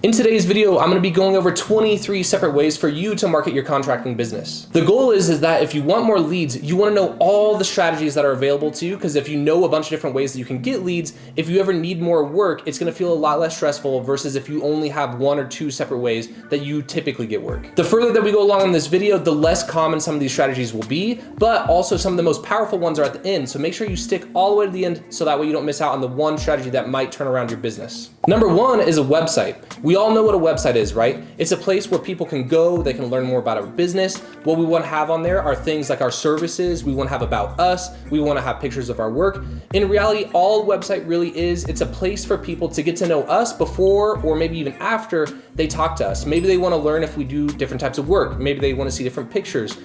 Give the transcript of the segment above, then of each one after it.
In today's video, I'm gonna be going over 23 separate ways for you to market your contracting business. The goal is that if you want more leads, you wanna know all the strategies that are available to you, because if you know a bunch of different ways that you can get leads, if you ever need more work, it's gonna feel a lot less stressful versus if you only have one or two separate ways that you typically get work. The further that we go along in this video, the less common some of these strategies will be, but also some of the most powerful ones are at the end. So make sure you stick all the way to the end so that way you don't miss out on the one strategy that might turn around your business. Number one is a website. We all know what a website is, right? It's a place where people can go, they can learn more about our business. What we want to have on there are things like our services, we want to have about us, we want to have pictures of our work. In reality, all a website really is, it's a place for people to get to know us before or maybe even after they talk to us. Maybe they want to learn if we do different types of work. Maybe they want to see different pictures.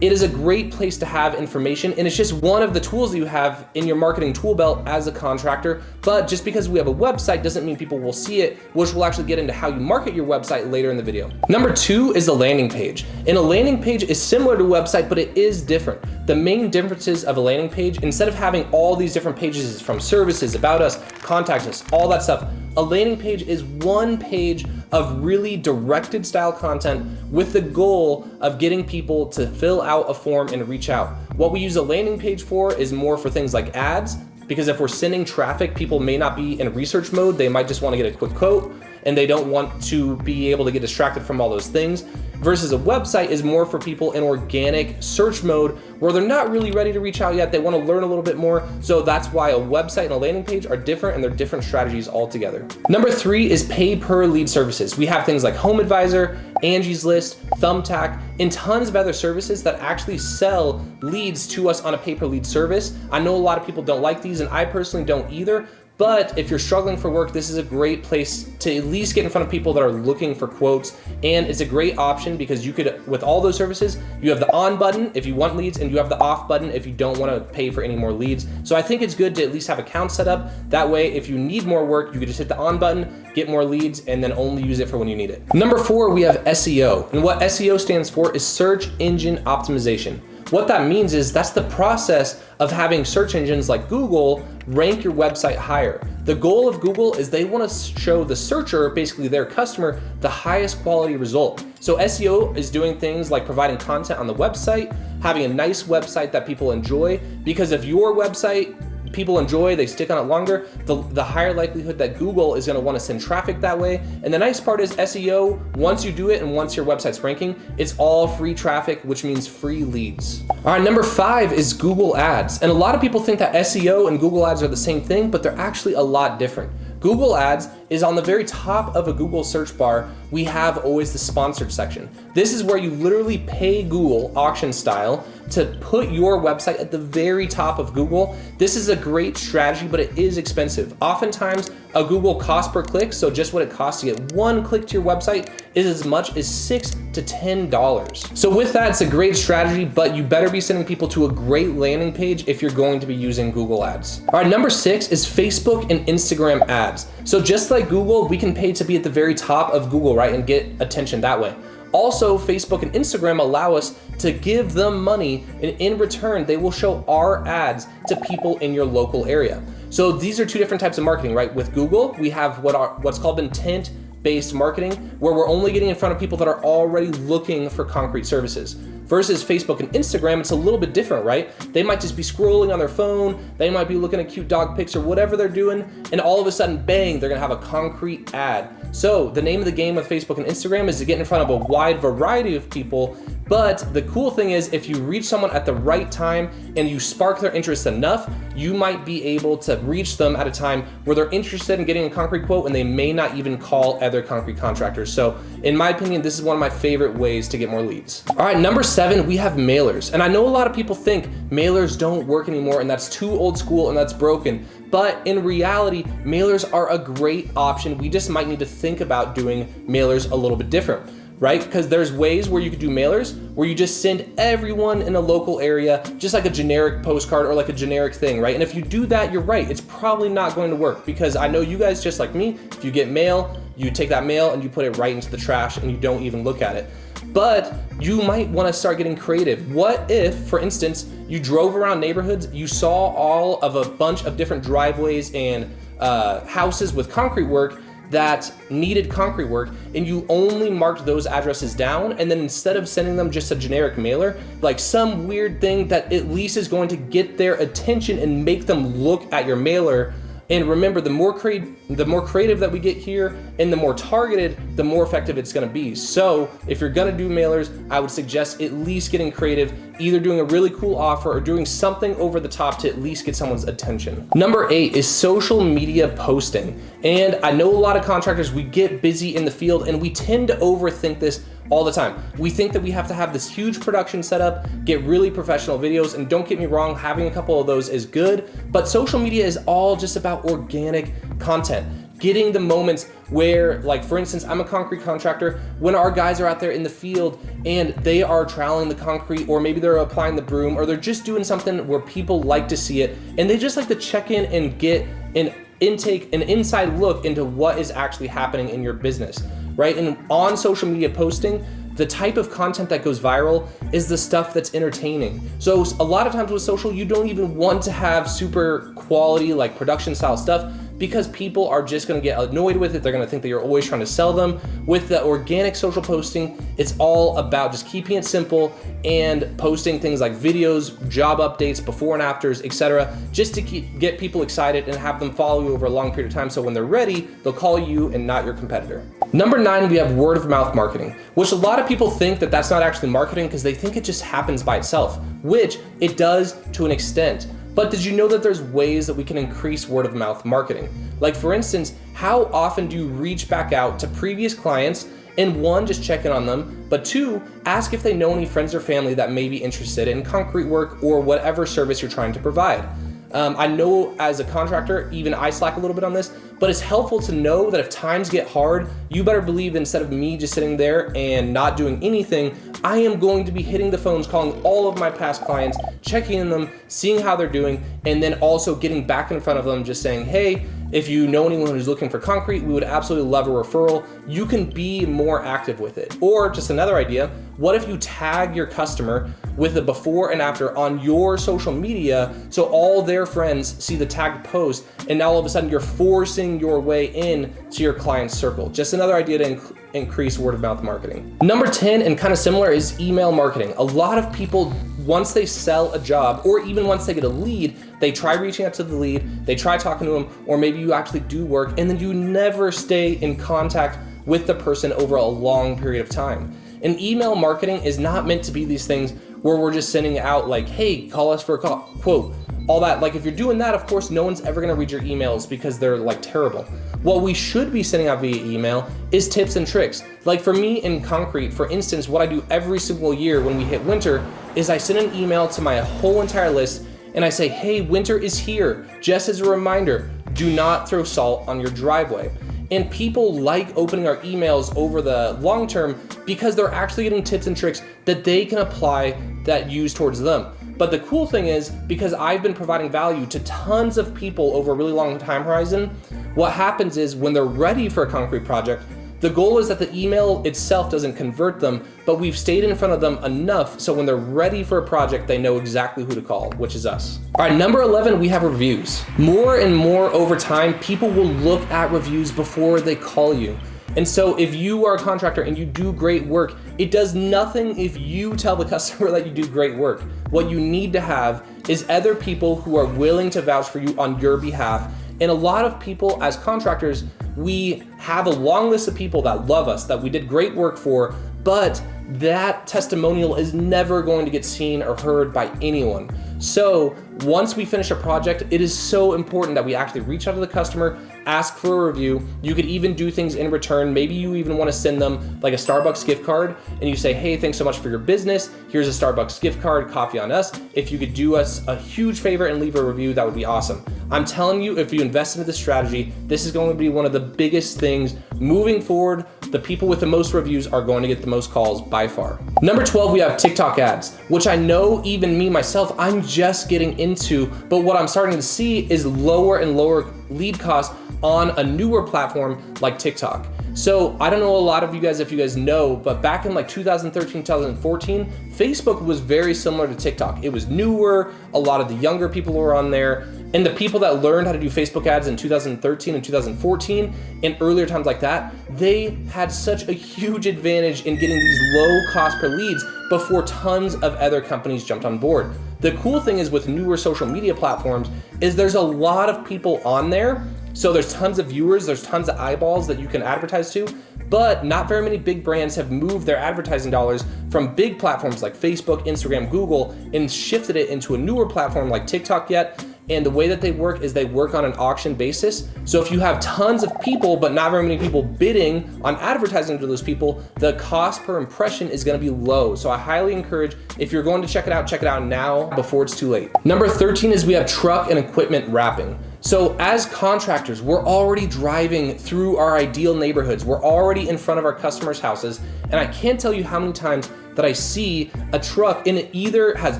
It is a great place to have information, and it's just one of the tools that you have in your marketing tool belt as a contractor. But just because we have a website doesn't mean people will see it, which we'll actually get into how you market your website later in the video. Number two is a landing page. And a landing page is similar to a website, but it is different. The main differences of a landing page, instead of having all these different pages from services, about us, contact us, all that stuff, a landing page is one page of really directed style content with the goal of getting people to fill out a form and reach out. What we use a landing page for is more for things like ads, because if we're sending traffic, people may not be in research mode. They might just want to get a quick quote and they don't want to be able to get distracted from all those things. Versus a website is more for people in organic search mode where they're not really ready to reach out yet. They want to learn a little bit more. So that's why a website and a landing page are different, and they're different strategies altogether. Number three is pay per lead services. We have things like Home Advisor, Angie's List, Thumbtack, and tons of other services that actually sell leads to us on a pay per lead service. I know a lot of people don't like these, and I personally don't either. But if you're struggling for work, this is a great place to at least get in front of people that are looking for quotes. And it's a great option because you could, with all those services, you have the on button if you want leads, and you have the off button if you don't want to pay for any more leads. So I think it's good to at least have accounts set up. That way, if you need more work, you can just hit the on button, get more leads, and then only use it for when you need it. Number four, we have SEO. And what SEO stands for is search engine optimization. What that means is that's the process of having search engines like Google rank your website higher. The goal of Google is they want to show the searcher, basically their customer, the highest quality result. So SEO is doing things like providing content on the website, having a nice website that people enjoy, because if your website people enjoy, they stick on it longer, the higher likelihood that Google is going to want to send traffic that way. And the nice part is SEO, once you do it and once your website's ranking, it's all free traffic, which means free leads. All right, number five is Google Ads. And a lot of people think that SEO and Google Ads are the same thing, but they're actually a lot different. Google Ads is on the very top of a Google search bar. We have always the sponsored section. This is where you literally pay Google auction style to put your website at the very top of Google. This is a great strategy, but it is expensive. Oftentimes, a Google cost per click, so just what it costs to get one click to your website, is as much as $6 to $10. So with that, it's a great strategy, but you better be sending people to a great landing page if you're going to be using Google Ads. All right, number six is Facebook and Instagram ads. So just like Google, we can pay to be at the very top of Google, right, and get attention that way. Also, Facebook and Instagram allow us to give them money, and in return, they will show our ads to people in your local area. So these are two different types of marketing, right? With Google, we have what's called intent-based marketing, where we're only getting in front of people that are already looking for concrete services. Versus Facebook and Instagram, it's a little bit different, right? They might just be scrolling on their phone, they might be looking at cute dog pics or whatever they're doing, and all of a sudden, bang, they're gonna have a concrete ad. So the name of the game with Facebook and Instagram is to get in front of a wide variety of people, but the cool thing is if you reach someone at the right time and you spark their interest enough, you might be able to reach them at a time where they're interested in getting a concrete quote and they may not even call other concrete contractors. So in my opinion, this is one of my favorite ways to get more leads. All right, number seven, we have mailers. And I know a lot of people think mailers don't work anymore and that's too old school and that's broken. But in reality, mailers are a great option. We just might need to think about doing mailers a little bit different, right? Because there's ways where you could do mailers where you just send everyone in a local area, just like a generic postcard or like a generic thing, right? And if you do that, you're right, it's probably not going to work, because I know you guys, just like me, if you get mail, you take that mail and you put it right into the trash and you don't even look at it. But you might want to start getting creative. What if, for instance, you drove around neighborhoods, you saw all of a bunch of different driveways and houses with concrete work, that needed concrete work, and you only marked those addresses down, and then instead of sending them just a generic mailer, like some weird thing that at least is going to get their attention and make them look at your mailer. And remember, the more creative that we get here and the more targeted, the more effective it's gonna be. So if you're gonna do mailers, I would suggest at least getting creative, either doing a really cool offer or doing something over the top to at least get someone's attention. Number 8 is social media posting. And I know a lot of contractors, we get busy in the field and we tend to overthink this all the time. We think that we have to have this huge production setup, get really professional videos, and don't get me wrong, having a couple of those is good, but social media is all just about organic content. Getting the moments where, like for instance, I'm a concrete contractor, when our guys are out there in the field and they are troweling the concrete, or maybe they're applying the broom, or they're just doing something where people like to see it, and they just like to check in and get an inside look into what is actually happening in your business, right? And on social media posting, the type of content that goes viral is the stuff that's entertaining. So a lot of times with social, you don't even want to have super quality, like production style stuff, because people are just gonna get annoyed with it. They're gonna think that you're always trying to sell them. With the organic social posting, it's all about just keeping it simple and posting things like videos, job updates, before and afters, etc., just to get people excited and have them follow you over a long period of time, so when they're ready, they'll call you and not your competitor. Number 9, we have word of mouth marketing, which a lot of people think that that's not actually marketing because they think it just happens by itself, which it does to an extent. But did you know that there's ways that we can increase word of mouth marketing? Like for instance, how often do you reach back out to previous clients and 1, just check in on them, but 2, ask if they know any friends or family that may be interested in concrete work or whatever service you're trying to provide. I know as a contractor, even I slack a little bit on this, but it's helpful to know that if times get hard, you better believe instead of me just sitting there and not doing anything, I am going to be hitting the phones, calling all of my past clients, checking in them, seeing how they're doing, and then also getting back in front of them, just saying, hey, if you know anyone who's looking for concrete, we would absolutely love a referral. You can be more active with it. Or just another idea, what if you tag your customer with a before and after on your social media so all their friends see the tagged post, and now all of a sudden you're forcing your way in to your client's circle. Just another idea to increase word of mouth marketing. Number 10, and kind of similar, is email marketing. A lot of people, once they sell a job, or even once they get a lead, they try reaching out to the lead, they try talking to them, or maybe you actually do work, and then you never stay in contact with the person over a long period of time. And email marketing is not meant to be these things where we're just sending out like, hey, call us for a call, quote, all that. Like if you're doing that, of course, no one's ever gonna read your emails because they're like terrible. What we should be sending out via email is tips and tricks. Like for me in concrete, for instance, what I do every single year when we hit winter is I send an email to my whole entire list and I say, hey, winter is here. Just as a reminder, do not throw salt on your driveway. And people like opening our emails over the long term because they're actually getting tips and tricks that they can apply that use towards them. But the cool thing is, because I've been providing value to tons of people over a really long time horizon, what happens is when they're ready for a concrete project, the goal is that the email itself doesn't convert them, but we've stayed in front of them enough so when they're ready for a project, they know exactly who to call, which is us. All right, number 11, we have reviews. More and more over time, people will look at reviews before they call you. And so if you are a contractor and you do great work, it does nothing if you tell the customer that you do great work. What you need to have is other people who are willing to vouch for you on your behalf. And a lot of people as contractors, we have a long list of people that love us, that we did great work for, but that testimonial is never going to get seen or heard by anyone. So once we finish a project, it is so important that we actually reach out to the customer, ask for a review. You could even do things in return. Maybe you even want to send them like a Starbucks gift card and you say, hey, thanks so much for your business. Here's a Starbucks gift card, coffee on us. If you could do us a huge favor and leave a review, that would be awesome. I'm telling you, if you invest into this strategy, this is going to be one of the biggest things moving forward. The people with the most reviews are going to get the most calls by far. Number 12, we have TikTok ads, which I know even me myself, I'm just getting into, but what I'm starting to see is lower and lower lead costs on a newer platform like TikTok. So I don't know a lot of you guys, if you guys know, but back in like 2013, 2014, Facebook was very similar to TikTok. It was newer, a lot of the younger people were on there, And the people that learned how to do Facebook ads in 2013 and 2014 and earlier times like that, they had such a huge advantage in getting these low cost per leads before tons of other companies jumped on board. The cool thing is with newer social media platforms is there's a lot of people on there. So there's tons of viewers, there's tons of eyeballs that you can advertise to, but not very many big brands have moved their advertising dollars from big platforms like Facebook, Instagram, Google, and shifted it into a newer platform like TikTok yet. And the way that they work is they work on an auction basis. So if you have tons of people, but not very many people bidding on advertising to those people, the cost per impression is gonna be low. So I highly encourage, if you're going to check it out now before it's too late. Number 13 is we have truck and equipment wrapping. So as contractors, we're already driving through our ideal neighborhoods. We're already in front of our customers' houses. And I can't tell you how many times that I see a truck and it either has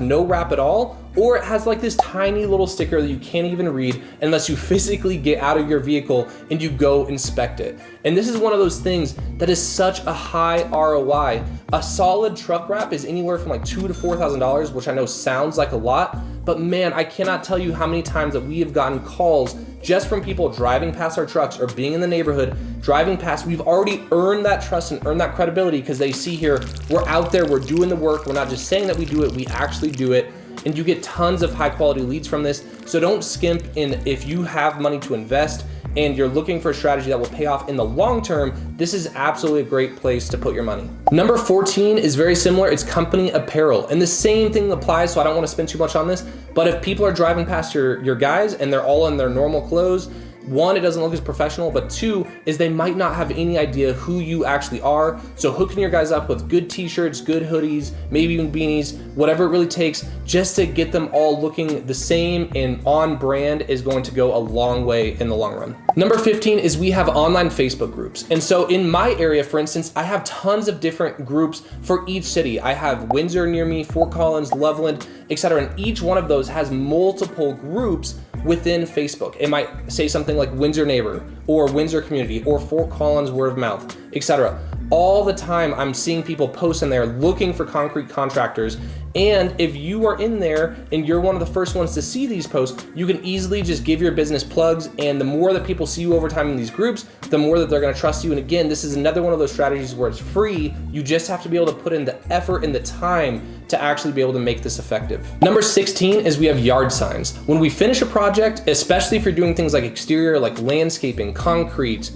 no wrap at all, or it has like this tiny little sticker that you can't even read unless you physically get out of your vehicle and you go inspect it. And this is one of those things that is such a high ROI. A solid truck wrap is anywhere from like $2,000 to $4,000, which I know sounds like a lot, but man, I cannot tell you how many times that we have gotten calls just from people driving past our trucks or being in the neighborhood, driving past. We've already earned that trust and earned that credibility because they see here, we're out there, we're doing the work. We're not just saying that we do it, we actually do it. And you get tons of high quality leads from this. So don't skimp in. If you have money to invest and you're looking for a strategy that will pay off in the long term, this is absolutely a great place to put your money. Number 14 is very similar. It's company apparel. And the same thing applies, so I don't want to spend too much on this, but if people are driving past your guys and they're all in their normal clothes, one, it doesn't look as professional, but two, is they might not have any idea who you actually are. So hooking your guys up with good t-shirts, good hoodies, maybe even beanies, whatever it really takes, just to get them all looking the same and on brand is going to go a long way in the long run. Number 15 is we have online Facebook groups. And so in my area, for instance, I have tons of different groups for each city. I have Windsor near me, Fort Collins, Loveland, etc. And each one of those has multiple groups within Facebook. It might say something like Windsor Neighbor or Windsor Community or Fort Collins Word of Mouth, etc. All the time I'm seeing people post in there looking for concrete contractors. And if you are in there and you're one of the first ones to see these posts, you can easily just give your business plugs. And the more that people see you over time in these groups, the more that they're gonna trust you. And again, this is another one of those strategies where it's free. You just have to be able to put in the effort and the time to actually be able to make this effective. Number 16 is we have yard signs. When we finish a project, especially if you're doing things like exterior, like landscaping, concrete,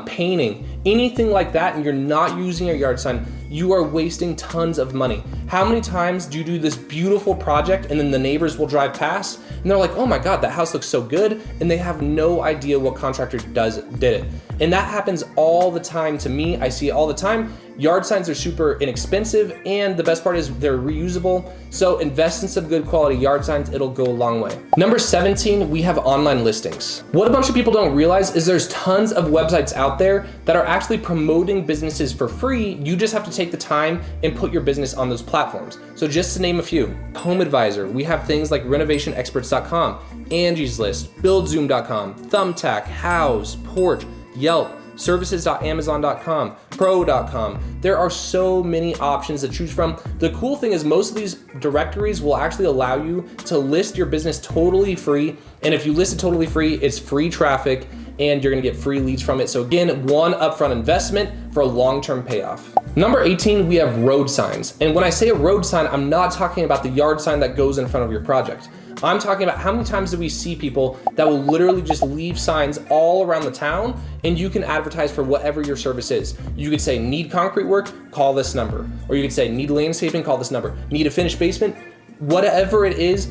painting, anything like that, and you're not using your yard sign, you are wasting tons of money. How many times do you do this beautiful project and then the neighbors will drive past and they're like, oh my God, that house looks so good, and they have no idea what contractor did it. And that happens all the time to me. I see it all the time. Yard signs are super inexpensive, and the best part is they're reusable. So invest in some good quality yard signs, it'll go a long way. Number 17, we have online listings. What a bunch of people don't realize is there's tons of websites out there that are actually promoting businesses for free. You just have to take the time and put your business on those platforms. So just to name a few, Home Advisor, we have things like renovationexperts.com, Angie's List, buildzoom.com, Thumbtack, House, Porch, Yelp, services.amazon.com, pro.com. There are so many options to choose from. The cool thing is most of these directories will actually allow you to list your business totally free. And if you list it totally free, it's free traffic and you're gonna get free leads from it. So again, one upfront investment for a long-term payoff. Number 18, we have road signs. And when I say a road sign, I'm not talking about the yard sign that goes in front of your project. I'm talking about how many times do we see people that will literally just leave signs all around the town, and you can advertise for whatever your service is. You could say, need concrete work, call this number. Or you could say, need landscaping, call this number. Need a finished basement, whatever it is.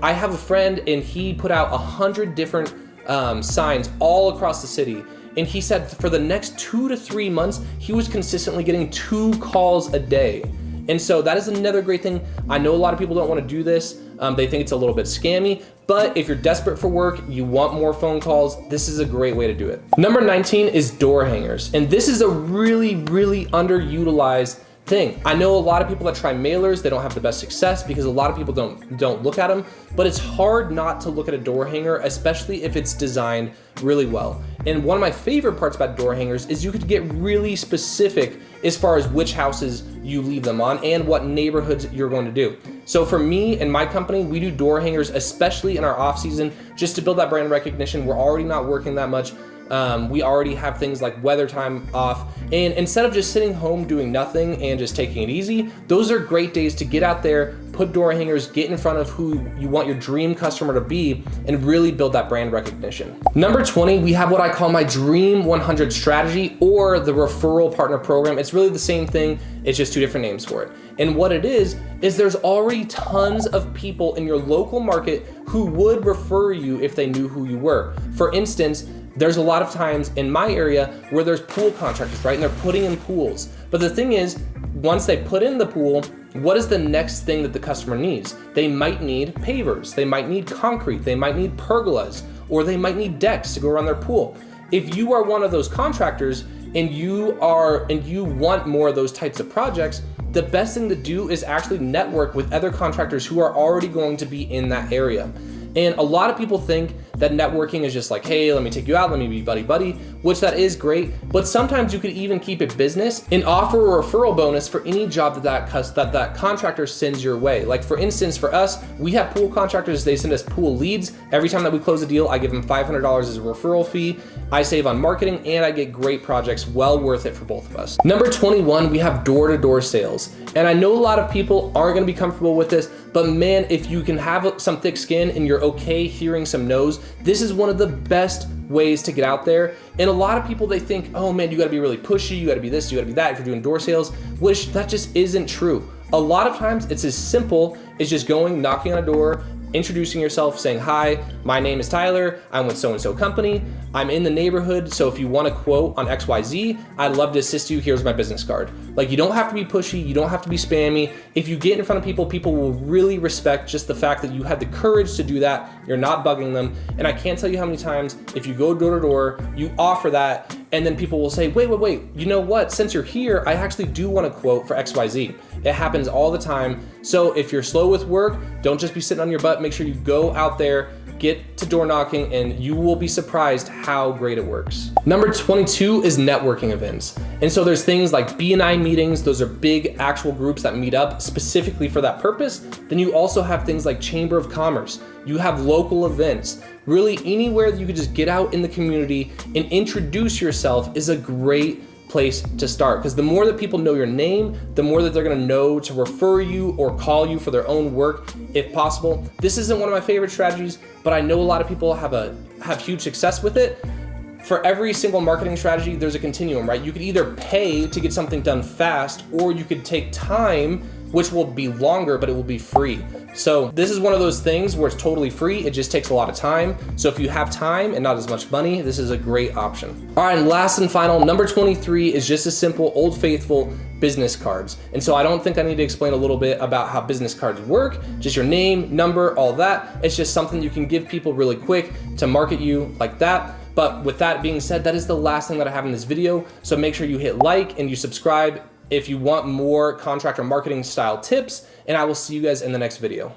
I have a friend and he put out 100 different signs all across the city. And he said for the next 2 to 3 months, he was consistently getting 2 calls a day. And so that is another great thing. I know a lot of people don't want to do this. They think it's a little bit scammy, but if you're desperate for work, you want more phone calls, this is a great way to do it. Number 19 is door hangers. And this is a really, really underutilized thing. I know a lot of people that try mailers, they don't have the best success because a lot of people don't look at them, but it's hard not to look at a door hanger, especially if it's designed really well. And one of my favorite parts about door hangers is you could get really specific as far as which houses you leave them on and what neighborhoods you're going to do. So for me and my company, we do door hangers, especially in our off season, just to build that brand recognition. We're already not working that much. We already have things like weather time off. And instead of just sitting home doing nothing and just taking it easy, those are great days to get out there, put door hangers, get in front of who you want your dream customer to be, and really build that brand recognition. Number 20, we have what I call my Dream 100 strategy, or the Referral Partner program. It's really the same thing, it's just two different names for it. And what it is there's already tons of people in your local market who would refer you if they knew who you were. For instance, there's a lot of times in my area where there's pool contractors, right? And they're putting in pools. But the thing is, once they put in the pool, what is the next thing that the customer needs? They might need pavers, they might need concrete, they might need pergolas, or they might need decks to go around their pool. If you are one of those contractors and you want more of those types of projects, the best thing to do is actually network with other contractors who are already going to be in that area. And a lot of people think that networking is just like, hey, let me take you out, let me be buddy-buddy, which that is great, but sometimes you could even keep it business and offer a referral bonus for any job that contractor sends your way. Like for instance, for us, we have pool contractors, they send us pool leads. Every time that we close a deal, I give them $500 as a referral fee. I save on marketing and I get great projects, well worth it for both of us. Number 21, we have door-to-door sales. And I know a lot of people aren't gonna be comfortable with this, but man, if you can have some thick skin and you're okay hearing some no's, this is one of the best ways to get out there. And a lot of people, they think, oh man, you gotta be really pushy, you gotta be this, you gotta be that if you're doing door sales, which that just isn't true. A lot of times it's as simple as just going, knocking on a door, introducing yourself, saying, hi, my name is Tyler, I'm with so-and-so company, I'm in the neighborhood, so if you want a quote on XYZ, I'd love to assist you, here's my business card. Like, you don't have to be pushy, you don't have to be spammy. If you get in front of people, people will really respect just the fact that you had the courage to do that, you're not bugging them. And I can't tell you how many times, if you go door to door, you offer that, and then people will say, wait, you know what? Since you're here, I actually do want a quote for XYZ. It happens all the time. So if you're slow with work, don't just be sitting on your butt. Make sure you go out there, get to door knocking, and you will be surprised how great it works. Number 22 is networking events. And so there's things like B&I meetings. Those are big actual groups that meet up specifically for that purpose. Then you also have things like Chamber of Commerce. You have local events. Really anywhere that you could just get out in the community and introduce yourself is a great place to start, because the more that people know your name, the more that they're gonna know to refer you or call you for their own work if possible. This isn't one of my favorite strategies, but I know a lot of people have huge success with it. For every single marketing strategy, there's a continuum, right? You could either pay to get something done fast, or you could take time, which will be longer, but it will be free. So this is one of those things where it's totally free, it just takes a lot of time. So if you have time and not as much money, this is a great option. All right, and last and final, number 23 is just a simple, old faithful business cards. And so I don't think I need to explain a little bit about how business cards work, just your name, number, all that. It's just something you can give people really quick to market you like that. But with that being said, that is the last thing that I have in this video. So make sure you hit like and you subscribe if you want more contractor marketing style tips, and I will see you guys in the next video.